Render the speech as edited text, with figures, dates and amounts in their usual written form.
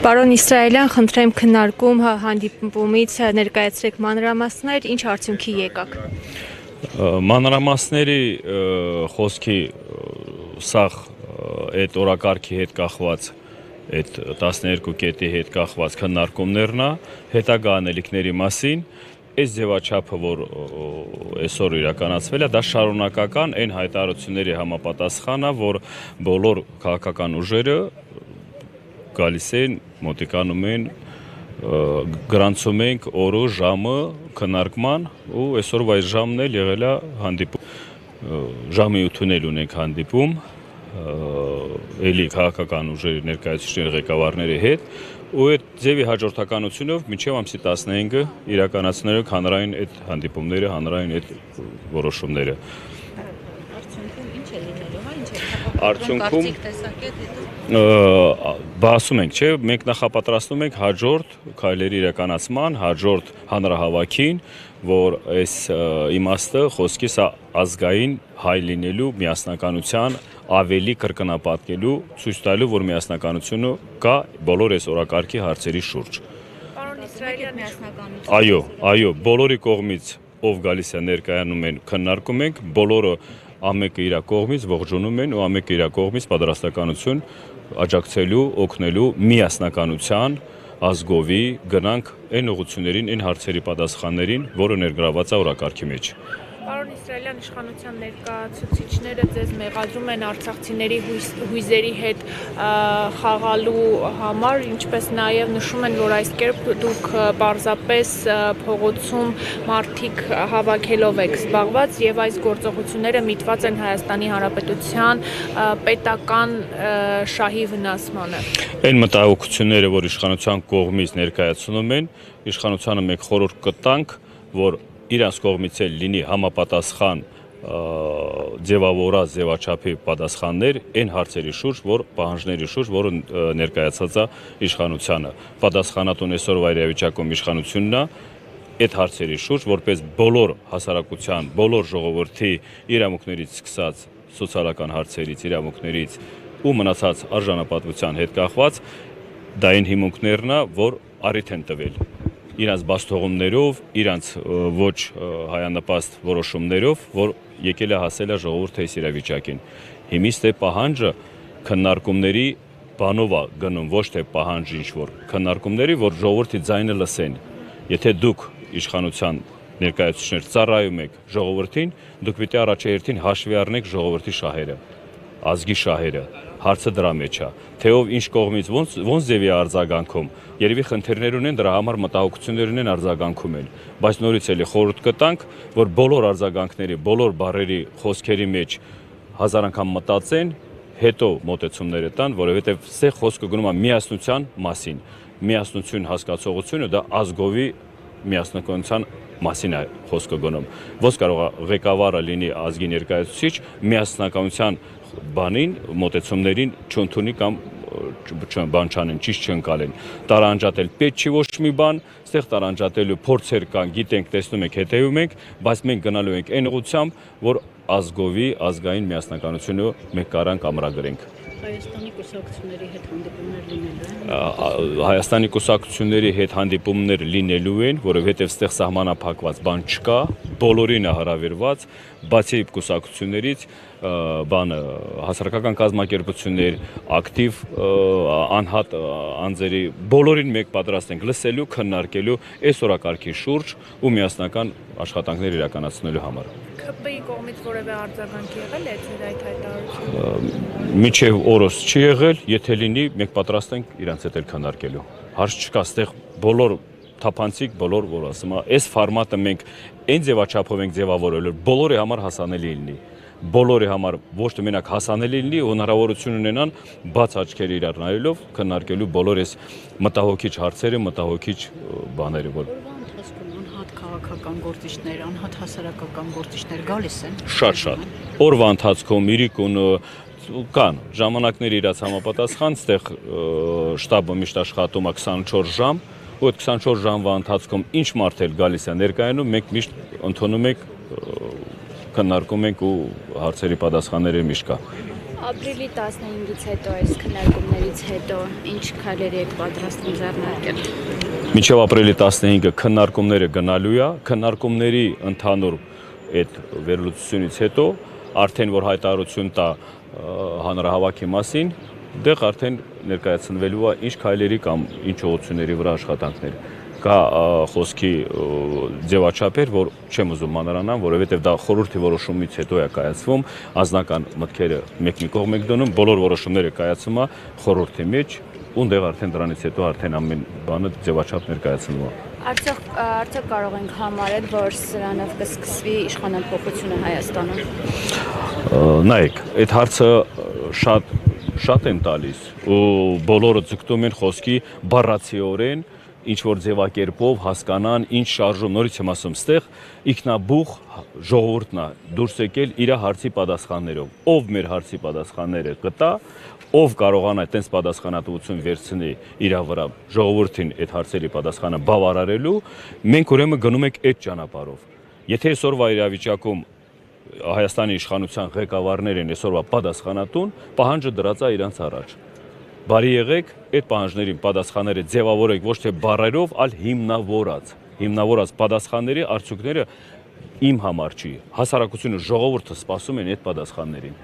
Պարոն Իսրայելյան, խնդրեմ քննարկում հանդիպումից ներկայացրեք մանրամասներ, ինչ արդյունքի եկաք։ Մանրամասների խոսքի սաղ այդ օրակարգի հետ կախված, այդ 12 կետի հետ կախված քննարկումներն է, հետագա անելիքների մասին, այս ձևաչափը, որ այսօր իրականացվել է, դա շարունակական այն հայտարարությունների համապատասխան է, որ բոլոր քաղաքական ուժերը գալիս են, մոտիկանում են, գրանցում ենք օրը, ժամը քննարկման ու այսօրվա այս ժամն էլ եղել է հանդիպում, ժամի 8-ին էլ ունենք հանդիպում, էլի քաղաքական ուժերի ներկայացուցիչների ղեկավարների հետ ու այդ ձևի հաջորդականությունով մինչև ամսի 15-ը իրականացնելով հանրային այդ հանդիպումները, հանրային այդ որոշումները։ Արդյունքում բասում ենք, չէ, մենք նախապատրաստում ենք հաջորդ քայլերի իրականացման, հաջորդ հանրահավաքին, որ այս իմաստը խոսքի սա ազգային հայ լինելու միասնականության ավելի կրկնապատկելու, ցույց տալու, որ միասնականությունը կա բոլոր այս օրակարգի հարցերի շուրջ։ Պարոն Իսրայելյան, միասնականություն։ Այո, բոլորի կողմից ով գալիս է ներկայանում են, քննարկում ենք, բոլորը ամեկը իր կողմից ողջունում են ու ամեկը իր կողմից պատրաստականություն աջակցելու, օգնելու միասնականության ազգովի գնանք այն ուղղություններին, այն հարցերի պատասխաններին, որը ներգրաված է օրակարգի մեջ։ Պարոն Իսրայելյան, իշխանության ներկայացուցիչները ձեզ մեղադրում են արցախցիների հույզերի հետ խաղալու համար, ինչպես նաև նշում են, որ այս կերպ դուք պարզապես փողոցում մարդիկ հավաքելով եք զբաղված եւ այս գործողությունները միտված են Հայաստանի Հանրապետության պետական շահի վնասմանը։ Այն մտահոգությունները, որ իշխանության կողմից ներկայացնում են, իշխանությանը մենք խորհուրդ կտանք, որ իրանց կողմից էլ լինի համապատասխան ձևավորած ձևաչափի պատասխաններ այն հարցերի շուրջ, որ պահանջների շուրջ, որը ներկայացած է իշխանությանը։ Պատասխանատուն այսօրվա իրավիճակում իշխանությունն է այդ հարցերի շուրջ, որպես բոլոր հասարակության, բոլոր ժողովրդի իրավունքներից սկսած սոցիալական հարցերից, իրավունքներից ու մնացած արժանապատվության հետ կախված, դա այն հիմունքներն է, որ առիթ են տվել իրանց բաստողումներով, իրանց ոչ հայանպաստ որոշումներով, որ եկել է հասել է ժողովուրդը այս իրավիճակին։ Հիմիստ է պահանջը քննարկումների բանով է գնում, ոչ թե պահանջ ինչ-որ քննարկումների, որ ժողովրդի ձայնը լսեն։ Եթե դուք իշխանության ներկայացուցիչներ ծառայում եք ժողովրդին, դուք պիտի առաջերտին հաշվի առնեք ժողովրդի շահերը, ազգի շահերը, հարցը դրա մեջ է, թե ով ինչ կողմից ոնց ձևի արձագանքում, երևի խնդիրներ ունեն, դրա համար մտահոգություններ ունեն, արձագանքում են, բայց նորից էլի խորհուրդ կտանք, որ բոլոր արձագանքների, բոլոր բառերի, խոսքերի մեջ հազար անգամ մտածեն, հետո մոտեցումները տան, որովհետև սա խոսքը գնում է միասնության մասին, միասնություն հասկացողությունը դա ազգովի միասնականության մասին է խոսքը գնում, ոնց կարող է ղեկավարը լինի ազգի ներկայացուցիչ միասնականության բանին, մոտեցումներին չընդունի կամ բան չանեն, ճիշտ չընկալեն, տարանջատել պետք չի ոչ մի բան, ստեղ տարանջատելու փորձեր կան, գիտենք, տեսնում ենք, հետևում ենք, բայց մենք գնալու ենք այն ուղղությամբ, որ ազգովի, ազգային միասնականությունը մենք կարանք ամրագրենք։ Հայաստանի կուսակցությունների հետ հանդիպումներ լինելու են։ Հայաստանի կուսակցությունների հետ հանդիպումներ լինելու են, որովհետև ստեղ սահմանափակված բան չկա, բոլորին է հրավիրված, բացի կուսակցություններից հասարակական կազմակերպություններ, ակտիվ անհատ անձերի բոլորին մենք պատրաստ ենք լսելու, քննարկելու այս օրակարգի շուրջ ու միասնական աշխատանքներ իրականացնելու համար։ ՔՊ-ի կողմից որևէ արձագանք եղել է ձեր այդ հայտարարությունը։ Մինչև օրս չի եղել, եթե լինի, մենք պատրաստ ենք իրանց հետ էլ քննարկելու։ Հարց չկա, ստեղ բոլոր թափանցիկ, բոլոր որ ասում է, այս ֆորմատը մենք այն ձևաչափով ենք ձևավորել, որ բոլորի համար հասանելի լինի։ Բոլորի համար ոչ թե մենակ հասանելի լինի, հնարավորություն ունենան բաց աչքերի իրար նայելով քննարկելու բոլոր այս մտահոգիչ հարցերը, մտահոգիչ բաները, որ անհատ քաղաքական գործիչներ, անհատ հասարակական գործիչներ գալիս են։ Շատ։ Օրվա ընթացքում իրիկունը կան ժամանակների իրաց համապատասխան, ստեղ շտաբը միշտ աշխատում է 24 ժամ, ու այդ 24 ժամվա ընթացքում ինչ մարդ էլ գալիս է ներկայանում, մենք միշտ ընդունում ենք, քննարկում ենք ու հարցերի պատասխանները միշտ կա։ Ապրիլի 15-ից հետո, այս քննարկումներից հետո, ինչ քայլեր եք պատրաստվում ձեռնարկել։ Մինչև ապրիլի 15-ը քննարկումները գնալու է, քննարկումների ընդհանուր այդ վերլուծությունից հետո արդեն որ հայտարարություն տա հանրահավաքի մասին, դեղ արդեն ներկայացնվելու է ինչ քայլերի կամ ինչ ուղղությունների վրա աշխատանքներ։ Կա խոսքի ձևաչափեր, որ չեմ ուզում մանրանամ, որովհետև դա խորհրդի որոշումից հետո է կայացվում, անձնական մտքերը մեկ-մի կողմ եք դնում, բոլոր որոշումները կայացվում է խորհրդի մեջ, ունդեղ արդեն դրանից հետո արդեն ամեն բանը ձևաչափ ներկայացնում է։ Արդյոք կարող ենք համարել, որ սրանով կսկսվի իշխանափոխությունը Հայաստանում։ Նայեք, այդ հարցը շատ եմ տալիս ու բոլորը ձգտում են խոսքի բառացիորեն ինչ որ ձևակերպով հասկանան, ինչ շարժում, նորից եմ ասում, ստեղ ինքնաբուխ ժողովուրդն է դուրս եկել իր հարցի պատասխաններով։ Ով մեր հարցի պատասխանները կտա, ով կարողանա այդպես պատասխանատվություն վերցնի իր վրա ժողովրդին այդ հարցերի պատասխանը բավարարելու, մենք ուրեմն գնում ենք այդ ճանապարհով։ Եթե այսօրվա իրավիճակում Հայաստանի իշխանության ղեկավարներ են այսօրվա պատասխանատուն, պահանջը դրած է իրանց առաջ։ Բարի եղեք, այդ պահանջներին պատասխանները ձևավորեք ոչ թե բառերով, այլ հիմնավորած պատասխանների արդյունքները իմ համար չի։ Հասարակությունը ժողովուրդը սպասում են այդ պատասխաններին։